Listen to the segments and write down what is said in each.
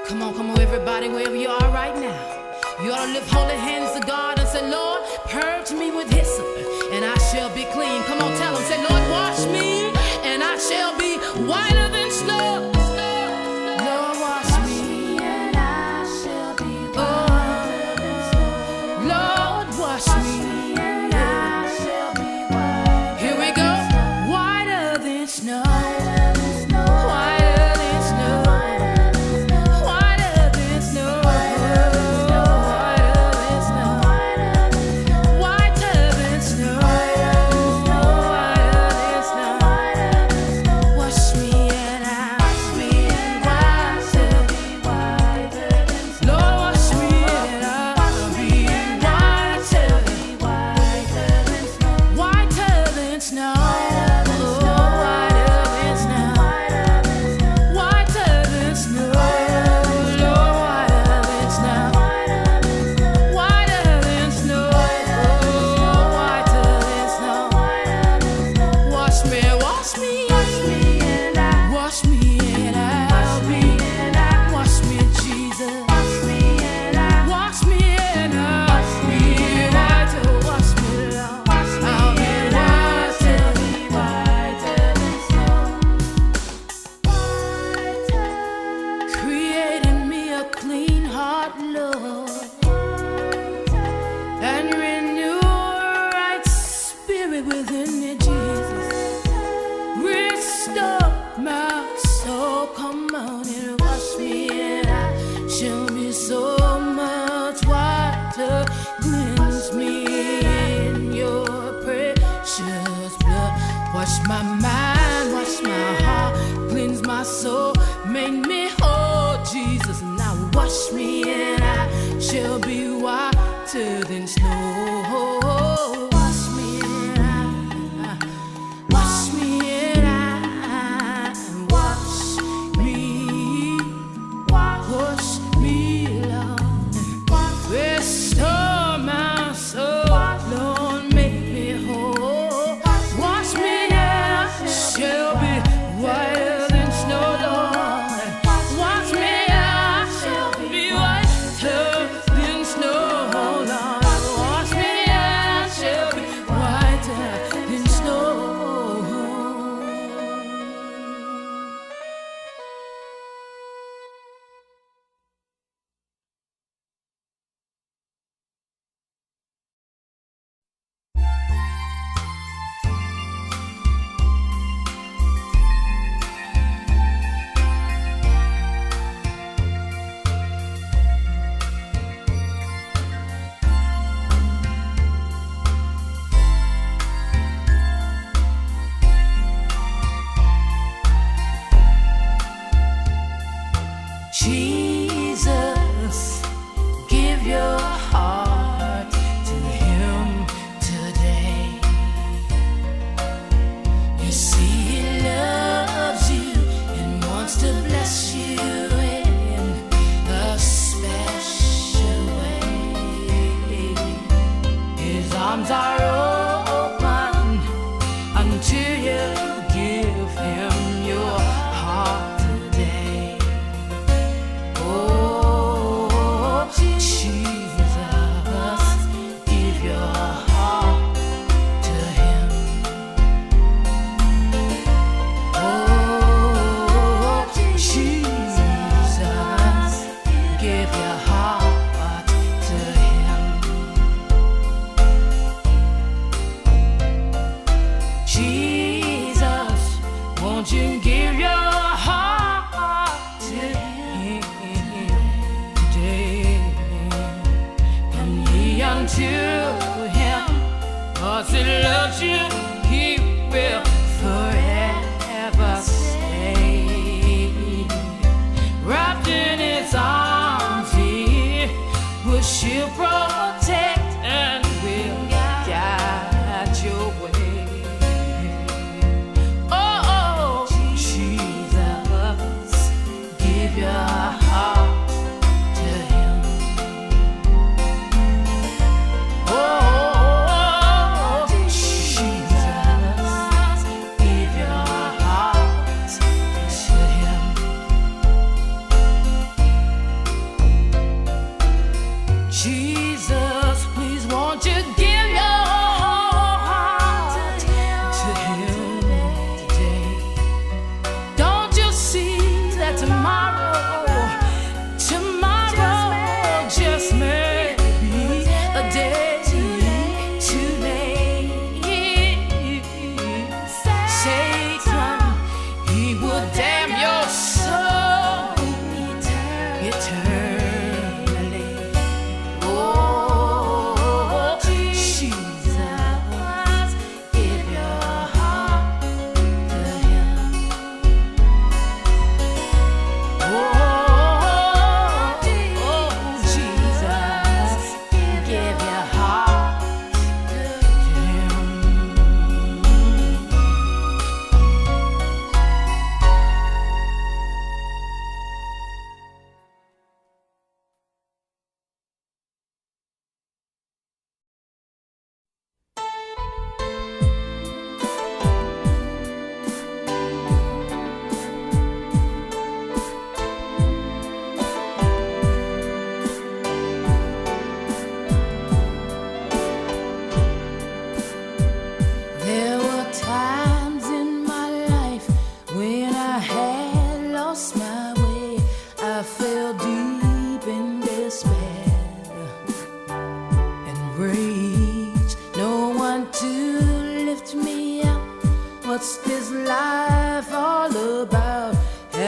Come on, everybody, wherever you are right now. You ought to lift holy hands to God and say, Lord, purge me with hyssop, and I shall be clean. Come on, tell him, say, Lord, wash me, and I shall be whiter than snow. Lord, wash me, and I shall be whiter than snow. Lord, wash me, and I shall be whiter. Here we go, whiter than snow. Within me, Jesus, restore my soul. Come on and wash me, and I shall be so much whiter. Cleanse me in your precious blood. Wash my mind, wash my heart, cleanse my soul, make me whole, Jesus. Now wash me, and I shall be whiter than snow. Wash me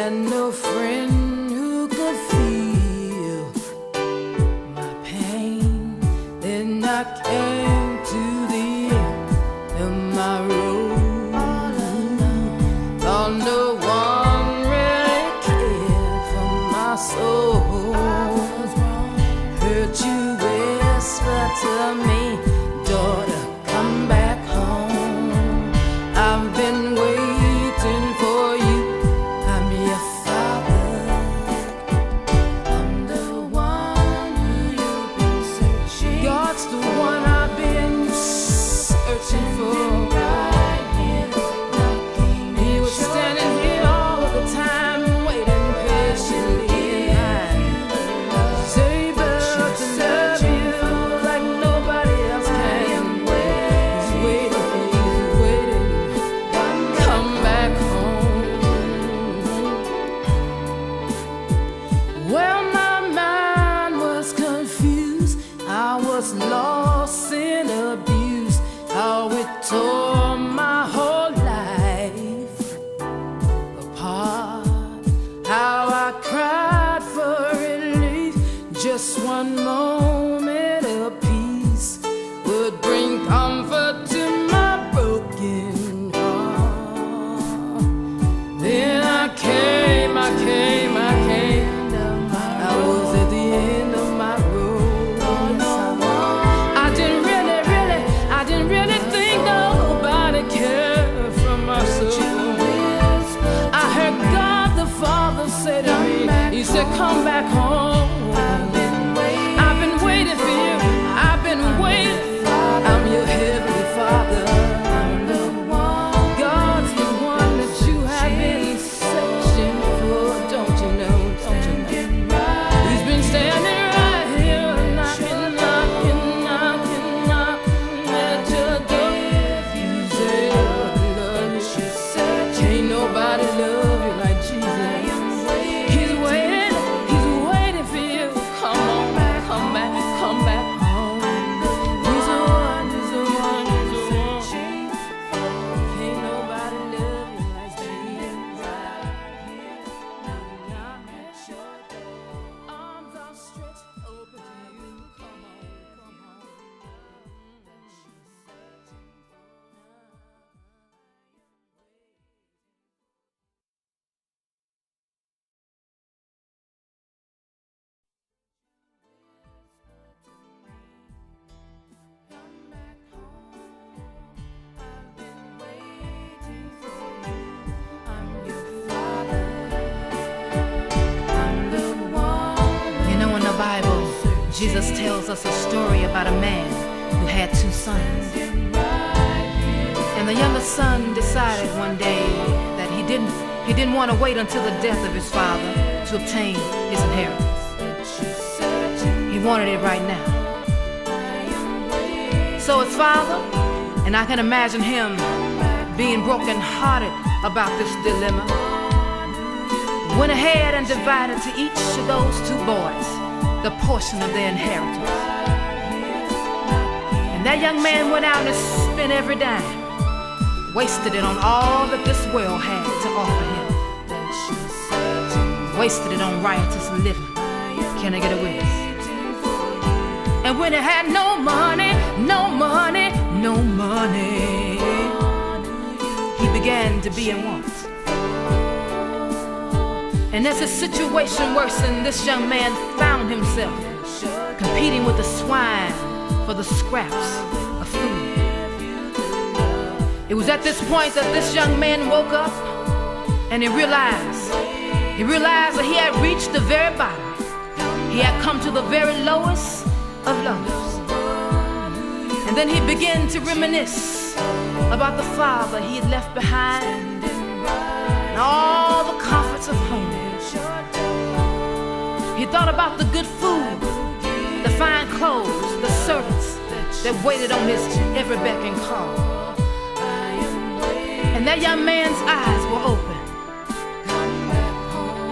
and no friend who could feel my pain. Then I came to the end of my road. Thought no one really cared for my soul. Heard you whisper to me, daughter, come back home. I've been waiting for you. I'm your father. I'm the one who you've been searching. God's the one I've been searching for. He was standing here all the time, waiting patiently in line. Savior, to love you like nobody else can. He's waiting for you, waiting. Come back home. Well, my mind was confused. I was lost in abuse. How it tore my whole life apart. How I cried for relief. Just one moment of peace would bring comfort to my broken heart. Then I came. I was at the end of my road. I didn't really think nobody cared for my soul. I heard God the Father say to me, He said, come back home. I've been waiting for you. I've been waiting. I'm your heavenly Father. I'm the one. God's the one that you have been searching for. Don't you know? Don't you know? He's been standing right here, knocking at your door. You say, love you. Can't nobody love you like Jesus. He's waiting for you. Come on, come back home. He's the one. Can't nobody love you like Jesus. Arms outstretched open to you. Come on. You know, in the Bible, Jesus tells us a story about a man who had two sons. And the younger son decided one day that he didn't want to wait until the death of his father to obtain his inheritance. He wanted it right now. So his father, and I can imagine him being brokenhearted about this dilemma, went ahead and divided to each of those two boys the portion of their inheritance. And that young man went out and spent every dime, wasted it on all that this world had to offer him. Wasted it on riotous living. Can I get a witness? And when he had no money, he began to be in want. And as his situation worsened, this young man found himself competing with the swine for the scraps of food. It was at this point that this young man woke up and he realized that he had reached the very bottom. He had come to the very lowest of lows. And then he began to reminisce about the father he had left behind and all the comforts of home. He thought about the good food, the fine clothes, the servants that waited on his every beck and call. And that young man's eyes were open.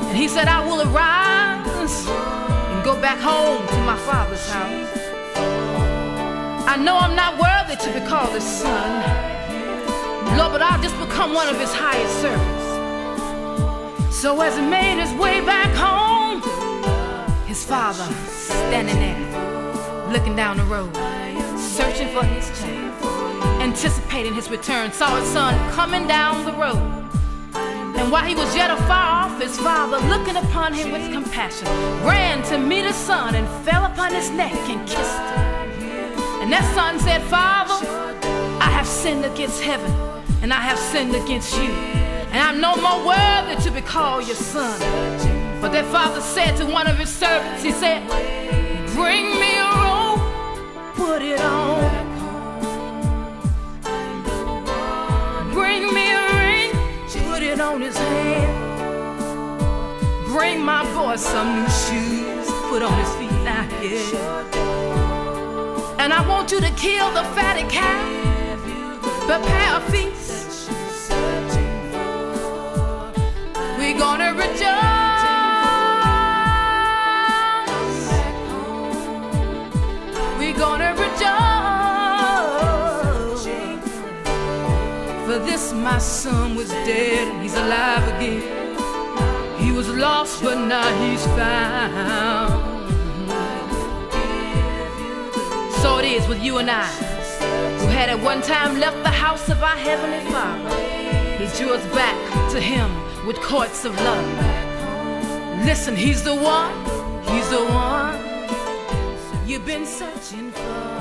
And he said, I will arise and go back home to my father's house. I know I'm not worthy to be called his son, Lord, but I'll just become one of his hired servants. So as he made his way back home, his father standing there, looking down the road, searching for his child, anticipating his return, saw his son coming down the road. And while he was yet afar off, his father, looking upon him with compassion, ran to meet his son and fell upon his neck and kissed him. And that son said, "Father, I have sinned against heaven, and I have sinned against you, and I'm no more worthy to be called your son." But that father said to one of his servants, he said, "Bring me a robe, put it on. Bring me a ring, put it on his hand. Bring my boy some new shoes, put on his feet now here. And I want you to kill the fatted calf, prepare a feast. We're gonna rejoice. We're gonna rejoice. For this my son was dead and he's alive again. He was lost but now he's found." So it is with you and I, who had at one time left the house of our Heavenly Father. He drew us back to Him with courts of love. Listen, He's the one you've been searching for.